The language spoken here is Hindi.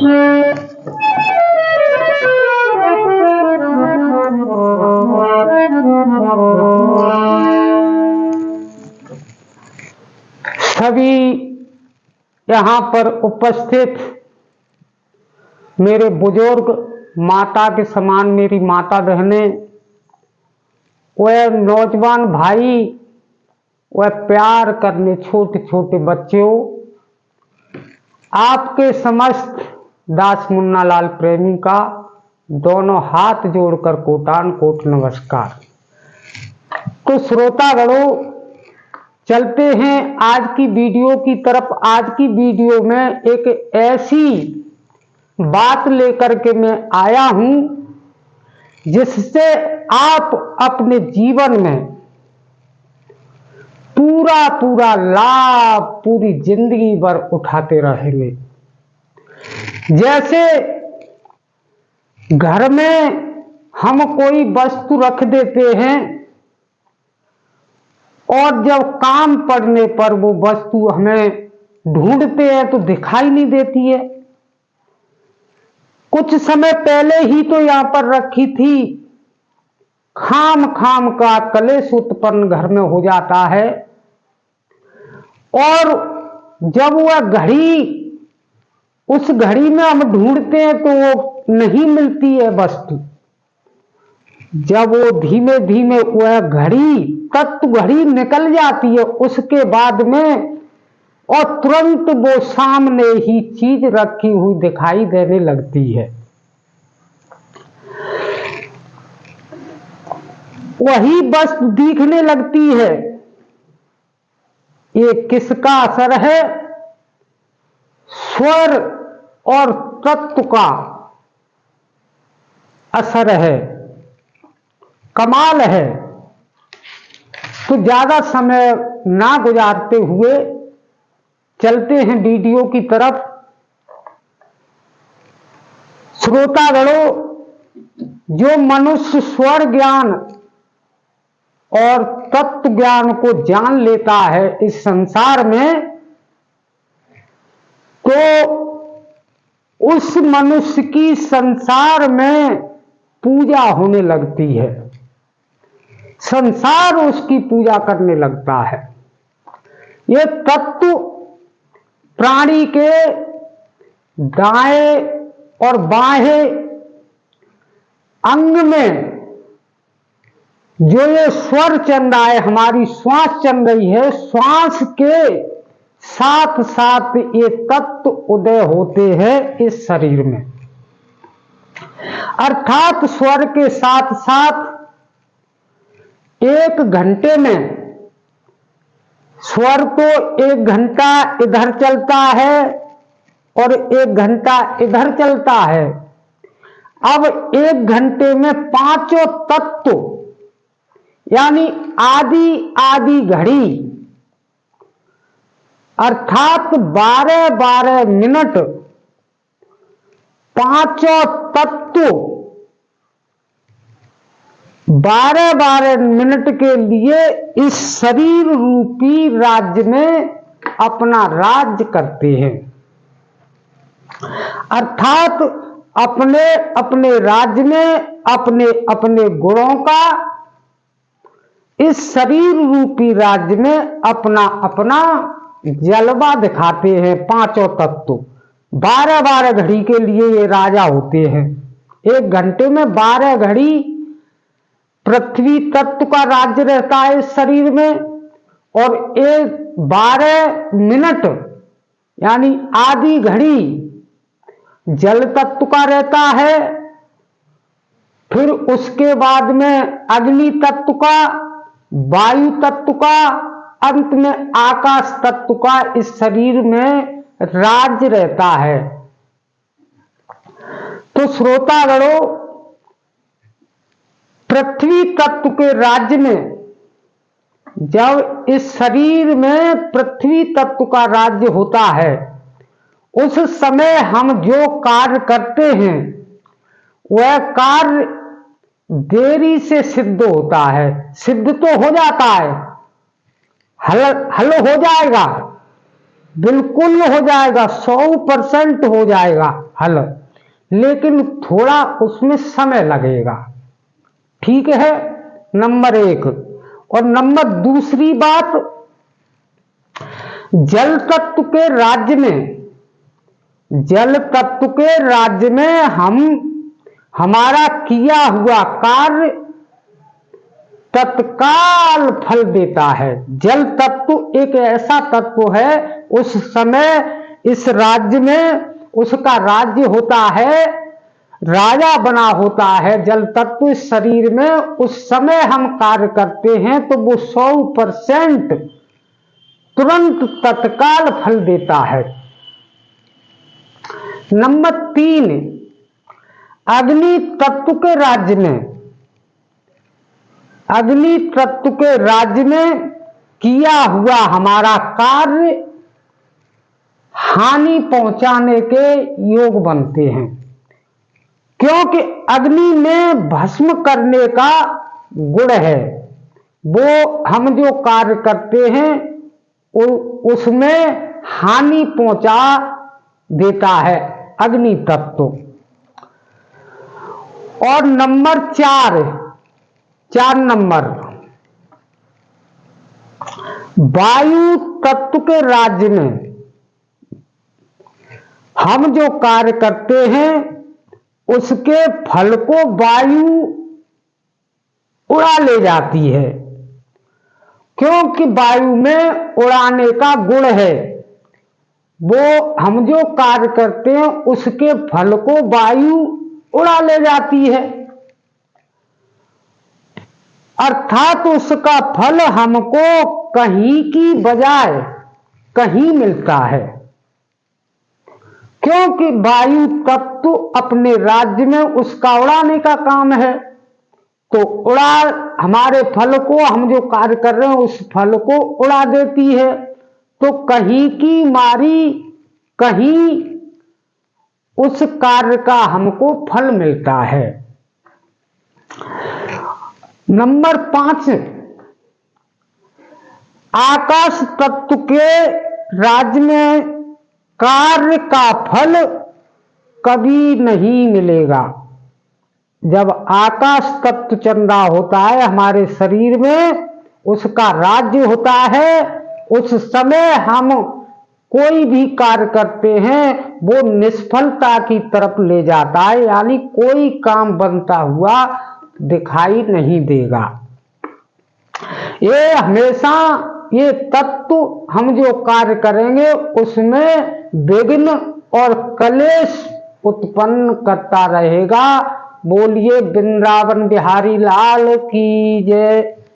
सभी यहाँ पर उपस्थित मेरे बुजुर्ग, माता के समान मेरी माता बहनें, वह नौजवान भाई, वह प्यार करने छोटे छोटे बच्चों, आपके समस्त दास मुन्ना लाल प्रेमी का दोनों हाथ जोड़कर कोटान कोट नमस्कार। तो श्रोतागणों, चलते हैं आज की वीडियो की तरफ। आज की वीडियो में एक ऐसी बात लेकर के मैं आया हूं जिससे आप अपने जीवन में पूरा लाभ पूरी जिंदगी भर उठाते रहेंगे। जैसे घर में हम कोई वस्तु रख देते हैं और जब काम पड़ने पर वो वस्तु हमें ढूंढते हैं तो दिखाई नहीं देती है। कुछ समय पहले ही तो यहां पर रखी थी, खाम खाम का कलेश उत्पन्न घर में हो जाता है और जब वह घड़ी, उस घड़ी में हम ढूंढते हैं तो वो नहीं मिलती है वस्तु। जब वो धीमे धीमे वह घड़ी, तत्व घड़ी निकल जाती है, उसके बाद में और तुरंत वो सामने ही चीज रखी हुई दिखाई देने लगती है। वही वस्तु दिखने लगती है। ये किसका असर है? स्वर और तत्व का असर है। कमाल है। तो ज्यादा समय ना गुजारते हुए चलते हैं वीडियो की तरफ। श्रोतागणों, जो मनुष्य स्वर ज्ञान और तत्व ज्ञान को जान लेता है इस संसार में, तो उस मनुष्य की संसार में पूजा होने लगती है। संसार उसकी पूजा करने लगता है। ये तत्व प्राणी के दाएं और बाएं अंग में जो ये स्वर चल रहा है, हमारी श्वास चल रही है, श्वास के साथ साथ ये तत्व उदय होते हैं इस शरीर में। अर्थात स्वर के साथ साथ 1 घंटे में स्वर तो 1 घंटा इधर चलता है और 1 घंटा इधर चलता है। अब 1 घंटे में 5 तत्व यानी आधी आधी घड़ी अर्थात 12-12 मिनट 5 तत्व 12-12 मिनट के लिए इस शरीर रूपी राज्य में अपना राज्य करते हैं। अर्थात अपने अपने राज्य में अपने अपने गुणों का इस शरीर रूपी राज्य में अपना अपना जलवा दिखाते हैं। 5 तत्व 12-12 घड़ी के लिए ये राजा होते हैं। 1 घंटे में 12 घड़ी पृथ्वी तत्व का राज्य रहता है इस शरीर में और 12 मिनट यानी आधी घड़ी जल तत्व का रहता है। फिर उसके बाद में अग्नि तत्व का, वायु तत्व का, अंत में आकाश तत्व का इस शरीर में राज्य रहता है। तो श्रोतागणों, पृथ्वी तत्व के राज्य में जब इस शरीर में पृथ्वी तत्व का राज्य होता है, उस समय हम जो कार्य करते हैं वह कार्य देरी से सिद्ध होता है। सिद्ध तो हो जाता है, हल हो जाएगा, बिल्कुल हो जाएगा, 100% हो जाएगा हल, लेकिन थोड़ा उसमें समय लगेगा। ठीक है, नंबर 1। और नंबर दूसरी बात, जल तत्व के राज्य में, जल तत्व के राज्य में हमारा किया हुआ कार्य तत्काल फल देता है। जल तत्व एक ऐसा तत्व है, उस समय इस राज्य में उसका राज्य होता है, राजा बना होता है जल तत्व इस शरीर में, उस समय हम कार्य करते हैं तो वो 100% तुरंत तत्काल फल देता है। नंबर 3, अग्नि तत्व के राज्य में, अग्नि तत्व के राज्य में किया हुआ हमारा कार्य हानि पहुंचाने के योग बनते हैं, क्योंकि अग्नि में भस्म करने का गुण है। वो हम जो कार्य करते हैं उसमें हानि पहुंचा देता है अग्नि तत्व। और नंबर 4 नंबर, वायु तत्व के राज्य में हम जो कार्य करते हैं उसके फल को वायु उड़ा ले जाती है, क्योंकि वायु में उड़ाने का गुण है। वो हम जो कार्य करते हैं उसके फल को वायु उड़ा ले जाती है, अर्थात उसका फल हमको कहीं की बजाय कहीं मिलता है, क्योंकि वायु तत्व अपने राज्य में उसका उड़ाने का काम है। तो हमारे फल को, हम जो कार्य कर रहे हैं उस फल को उड़ा देती है, तो कहीं की मारी कहीं उस कार्य का हमको फल मिलता है। नंबर 5, आकाश तत्व के राज्य में कार्य का फल कभी नहीं मिलेगा। जब आकाश तत्व चल रहा होता है हमारे शरीर में, उसका राज्य होता है, उस समय हम कोई भी कार्य करते हैं वो निष्फलता की तरफ ले जाता है, यानी कोई काम बनता हुआ दिखाई नहीं देगा। ये हमेशा ये तत्व हम जो कार्य करेंगे उसमें विघ्न और कलेश उत्पन्न करता रहेगा। बोलिए वृंदावन बिहारी लाल की जय।